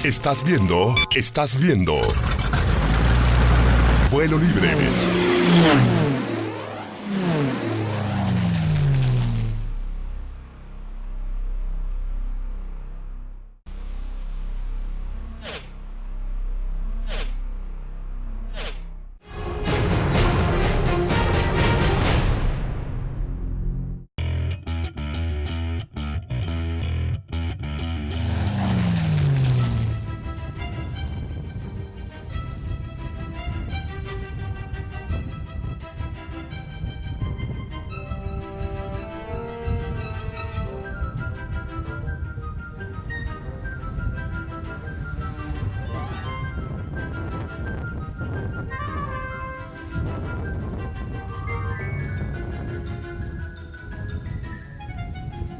Estás viendo Vuelo Libre.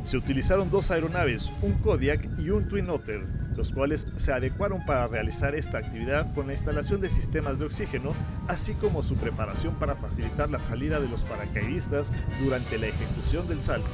Se utilizaron dos aeronaves, un Kodiak y un Twin Otter, los cuales se adecuaron para realizar esta actividad con la instalación de sistemas de oxígeno, así como su preparación para facilitar la salida de los paracaidistas durante la ejecución del salto.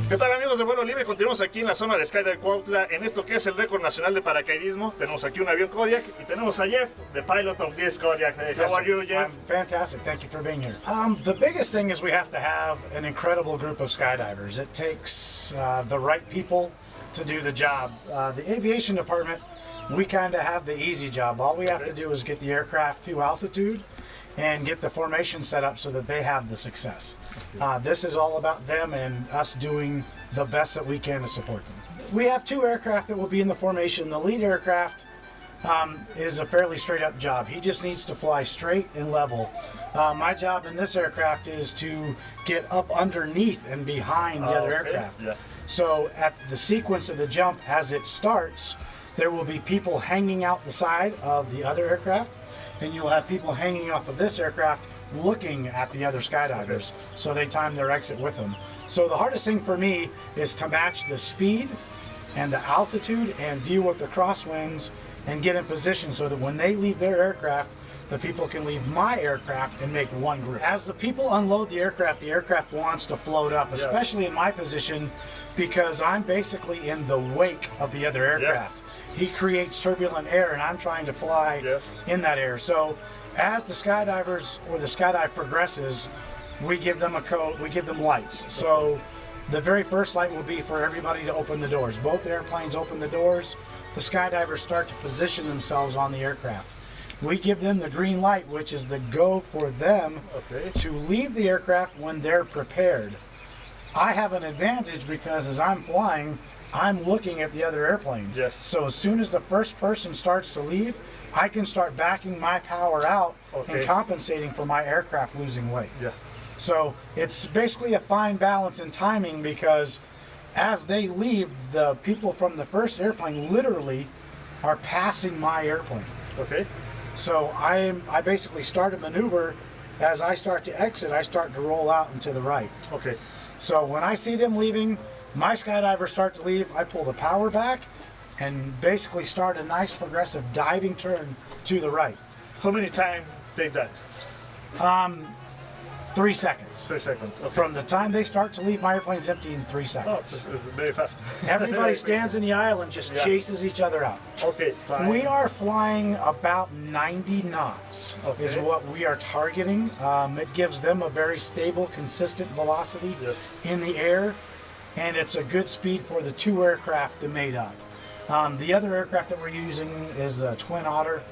¿Qué tal, amigos de Vuelo Libre? Continuamos aquí en la zona de Skydive Cuautla en esto que es el récord nacional de paracaidismo. Tenemos aquí un avión Kodiak y tenemos a Jeff, the pilot of this Kodiak. Hey, how are you, Jeff? I'm fantastic. Thank you for being here. The biggest thing is we have to have an incredible group of skydivers. It takes the right people to do the job. The aviation department, we kind of have the easy job. All we have to do is get the aircraft to altitude and get the formation set up so that they have the success. This is all about them and us doing the best that we can to support them. We have two aircraft that will be in the formation. The lead aircraft is a fairly straight up job. He just needs to fly straight and level. My job in this aircraft is to get up underneath and behind the other aircraft. Yeah. So at the sequence of the jump, as it starts, there will be people hanging out the side of the other aircraft, and you'll have people hanging off of this aircraft looking at the other skydivers, so they time their exit with them. So the hardest thing for me is to match the speed and the altitude and deal with the crosswinds and get in position so that when they leave their aircraft, the people can leave my aircraft and make one group. As the people unload the aircraft wants to float up, especially in my position, because I'm basically in the wake of the other aircraft. He creates turbulent air and I'm trying to fly in that air. So as the skydivers or the skydive progresses, we give them a code, we give them lights. So the very first light will be for everybody to open the doors. Both airplanes open the doors. The skydivers start to position themselves on the aircraft. We give them the green light, which is the go for them to leave the aircraft when they're prepared. I have an advantage because as I'm flying, I'm looking at the other airplane. So as soon as the first person starts to leave, I can start backing my power out and compensating for my aircraft losing weight. So it's basically a fine balance in timing because as they leave, the people from the first airplane literally are passing my airplane. So I basically start a maneuver. As I start to exit, I start to roll out and to the right. So when I see them leaving, my skydivers start to leave, I pull the power back and basically start a nice progressive diving turn to the right. How many times take that? 3 seconds. 3 seconds. From the time they start to leave, my airplane's empty in 3 seconds. It's very fast. Everybody stands in the aisle and just chases each other out. Fine. We are flying about 90 knots is what we are targeting. It gives them a very stable, consistent velocity in the air, and it's a good speed for the two aircraft to mate up. The other aircraft that we're using is a Twin Otter.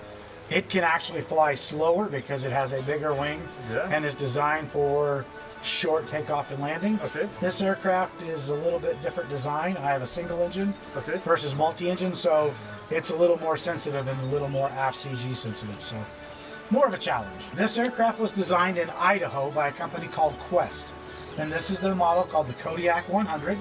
It can actually fly slower because it has a bigger wing and is designed for short takeoff and landing. This aircraft is a little bit different design. I have a single engine versus multi-engine, so it's a little more sensitive and a little more aft CG sensitive, so more of a challenge. This aircraft was designed in Idaho by a company called Quest, and this is their model called the Kodiak 100.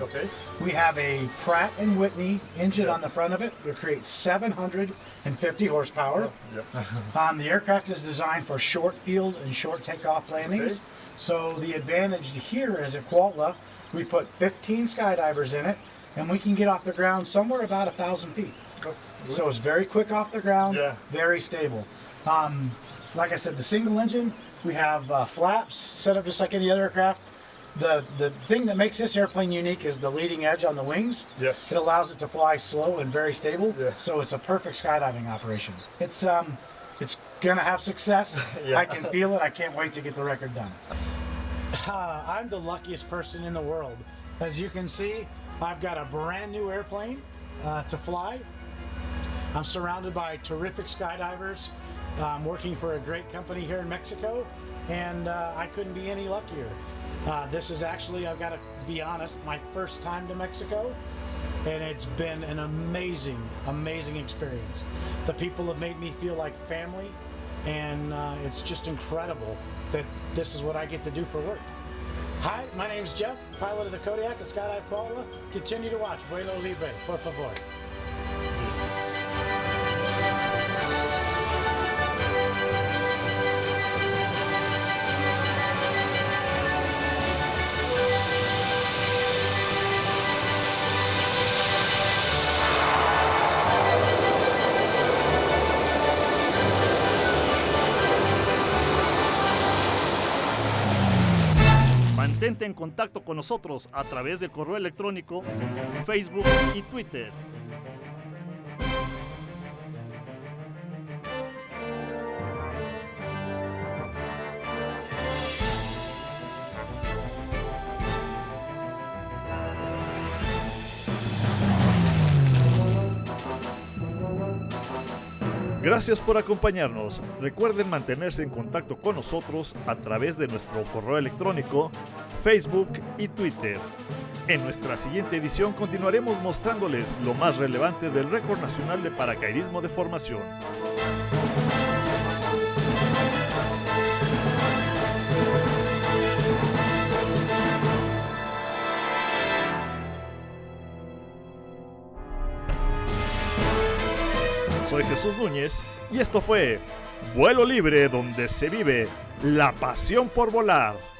We have a Pratt & Whitney engine on the front of it. It creates 750 horsepower. The aircraft is designed for short field and short takeoff landings. So the advantage here is at Cuautla, we put 15 skydivers in it, and we can get off the ground somewhere about 1,000 feet. So it's very quick off the ground, very stable. Like I said, the single engine, we have flaps set up just like any other aircraft. The thing that makes this airplane unique is the leading edge on the wings. Yes. It allows it to fly slow and very stable. Yeah. So it's a perfect skydiving operation. It's gonna have success. Yeah. I can feel it. I can't wait to get the record done. I'm the luckiest person in the world. As you can see, I've got a brand new airplane to fly. I'm surrounded by terrific skydivers. I'm working for a great company here in Mexico, and I couldn't be any luckier. This is actually, I've got to be honest, my first time to Mexico, and it's been an amazing, amazing experience. The people have made me feel like family, and it's just incredible that this is what I get to do for work. Hi, my name's Jeff, pilot of the Kodiak at Skydive Kuala. Continue to watch Vuelo Libre, por favor. Mantente en contacto con nosotros a través del correo electrónico, Facebook y Twitter. Gracias por acompañarnos. Recuerden mantenerse en contacto con nosotros a través de nuestro correo electrónico, Facebook y Twitter. En nuestra siguiente edición continuaremos mostrándoles lo más relevante del récord nacional de paracaidismo de formación. Soy Jesús Núñez y esto fue Vuelo Libre, donde se vive la pasión por volar.